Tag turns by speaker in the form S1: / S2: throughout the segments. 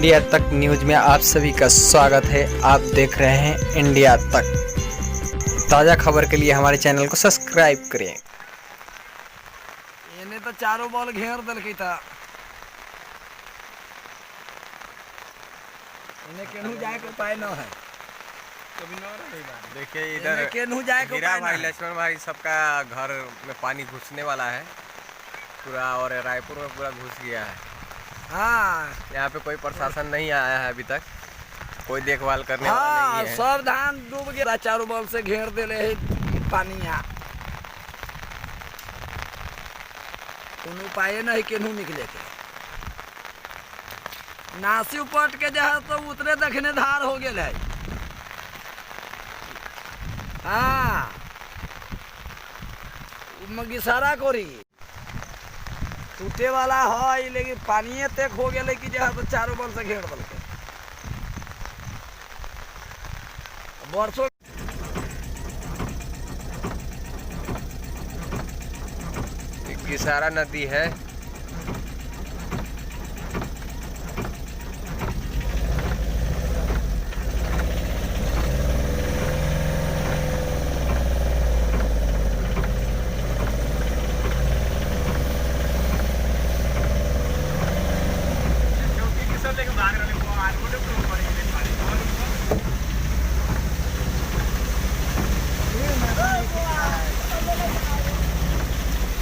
S1: India तक news में आप सभी का स्वागत है। आप देख रहे हैं इंडिया तक। ताज़ा खबर के लिए हमारे चैनल को सब्सक्राइब करें।
S2: इन्हें तो चारों बॉल घेर दल था। इन्हें केनू जाए के उपाय न है।
S3: देखिए इधर
S2: केनू जाए के
S3: हीरा
S2: उपाय
S3: भाई,
S2: न है।
S3: लक्ष्मण भाई सबका घर में पानी घुसने वाला है पूरा, और रायपुर में पूरा घुस गया है।
S2: हाँ
S3: यहाँ पे कोई प्रशासन नहीं आया है अभी तक, कोई देखभाल करने वाला
S2: हाँ,
S3: नहीं है।
S2: सब धान डूब गया, चारों बॉल से घेर दिले है पानी। यहाँ कोनो उपाय नहीं केनू निकले के। नासी उपट के जहाँ तो उतरे दखने धार हो गए है। हाँ मगिसारा कोरी टूटे वाला है, लेकिन पानी तक हो गए कि जहाँ तो चारों बल से घेर दल के बरसों।
S3: गिसारा नदी है।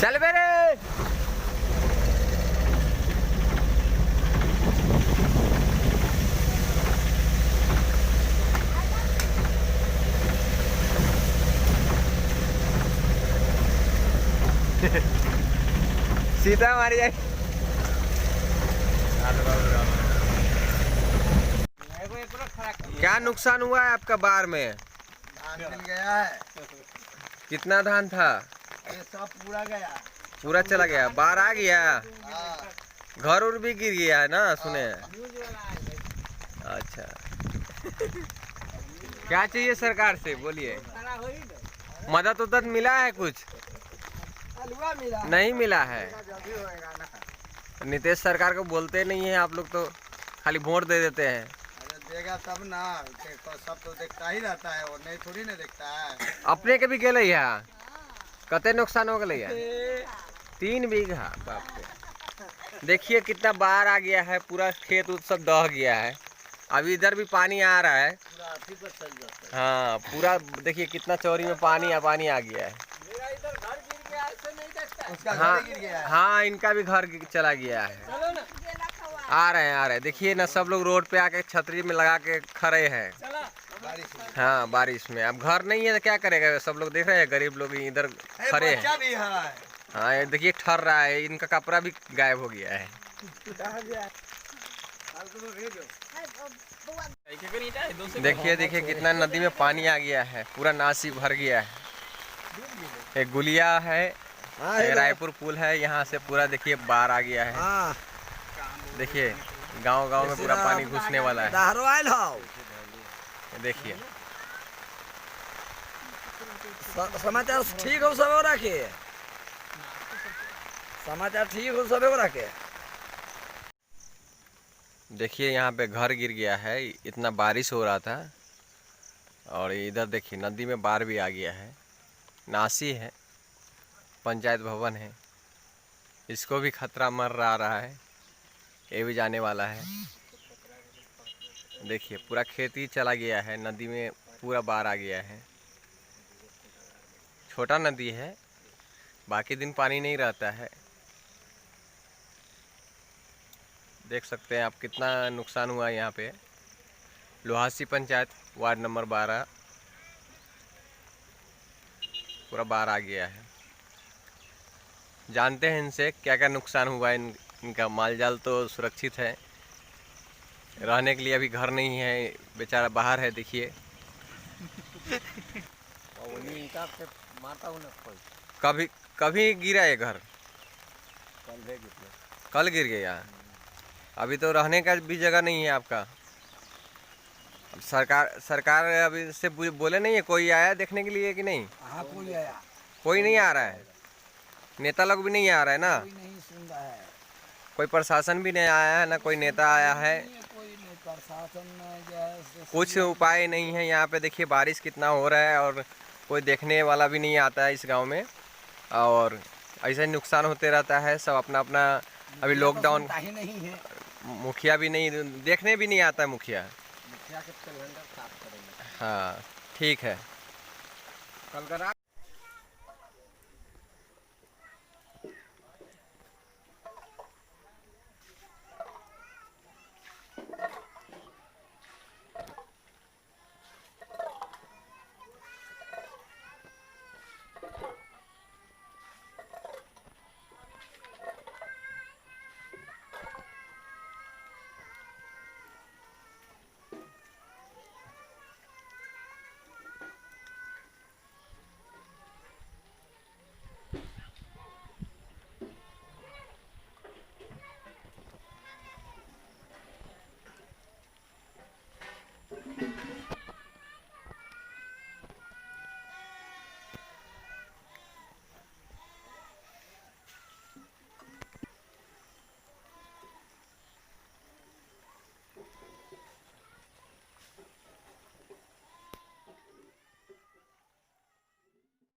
S3: चल बे रे। सीता मारी जाए। क्या नुकसान हुआ है आपका बाढ़ में?
S2: धान मिल गया है।
S3: कितना धान था?
S2: ये सब पूरा गया,
S3: पूरा चला गया, बाढ़ आ गया।
S2: हाँ।
S3: घर उर भी गिर गया है ना, सुने। अच्छा क्या चाहिए सरकार से, बोलिए। मदद उदद मिला है कुछ? नहीं मिला है। नीतीश सरकार को बोलते नहीं है आप लोग, तो खाली वोट दे देते हैं।
S2: देगा तब ना, सब तो देखता ही रहता है, वो नहीं थोड़ी ना देखता है।
S3: अपने के भी गए है, कते नुकसान हो गए है? 3 बीघा, बाप रे। देखिए कितना बाढ़ आ गया है, पूरा खेत उत सब दह गया है। अभी इधर भी पानी आ रहा है। हाँ पूरा देखिए कितना चौड़ी में पानी आ गया है। हाँ हाँ, इनका भी घर चला गया है। आ रहे हैं देखिए ना, सब लोग रोड पे आके छतरी में लगा के खड़े हैं। हाँ बारिश में, अब घर नहीं है तो क्या करेगा, सब लोग देख रहे हैं, गरीब लोग इधर खड़े हैं। हाँ ये देखिए ठर रहा है, इनका कपड़ा भी गायब हो गया है। देखिए कितना नदी में पानी आ गया है, पूरा नासी भर गया है। एक गुलिया है, रायपुर पुल है, यहाँ से पूरा देखिए बाढ़ आ गया है। देखिए गांव में पूरा पानी घुसने वाला है। देखिए
S2: समाचार ठीक हो सब रखे, समाचार ठीक हो सब रखे।
S3: देखिए यहाँ पे घर गिर गया है, इतना बारिश हो रहा था। और इधर देखिए नदी में बाढ़ भी आ गया है। नासी है, पंचायत भवन है, इसको भी खतरा मर रहा है, ये भी जाने वाला है। देखिए पूरा खेती चला गया है, नदी में पूरा बाढ़ आ गया है। छोटा नदी है, बाकी दिन पानी नहीं रहता है। देख सकते हैं आप कितना नुकसान हुआ है। यहाँ पे लोहासी पंचायत वार्ड नंबर 12 पूरा बाढ़ आ गया है। जानते हैं इनसे क्या क्या नुकसान हुआ है। इनका माल जाल तो सुरक्षित है, रहने के लिए अभी घर नहीं है, बेचारा बाहर है। देखिए कभी गिरा ये घर, कल गिर गया। अभी तो रहने का भी जगह नहीं है आपका। अब सरकार अभी से बोले नहीं है, कोई आया देखने के लिए कि नहीं?
S2: हाँ कोई आया,
S3: कोई नहीं आ रहा है, नेता लोग भी नहीं आ रहा है ना,
S2: कोई नहीं सुन रहा है।
S3: कोई प्रशासन भी नहीं आया है ना, कोई नेता आया है।
S2: प्रशासन जो है
S3: कुछ उपाय नहीं है यहाँ पे। देखिए बारिश कितना हो रहा है और कोई देखने वाला भी नहीं आता है इस गांव में, और ऐसा नुकसान होते रहता है। सब अपना अपना अभी लॉकडाउन,
S2: ही नहीं है,
S3: मुखिया भी नहीं देखने भी नहीं आता है मुखिया।
S2: मुखिया के सिलेंडर साफ करेंगे।
S3: हाँ ठीक है।
S2: कल करा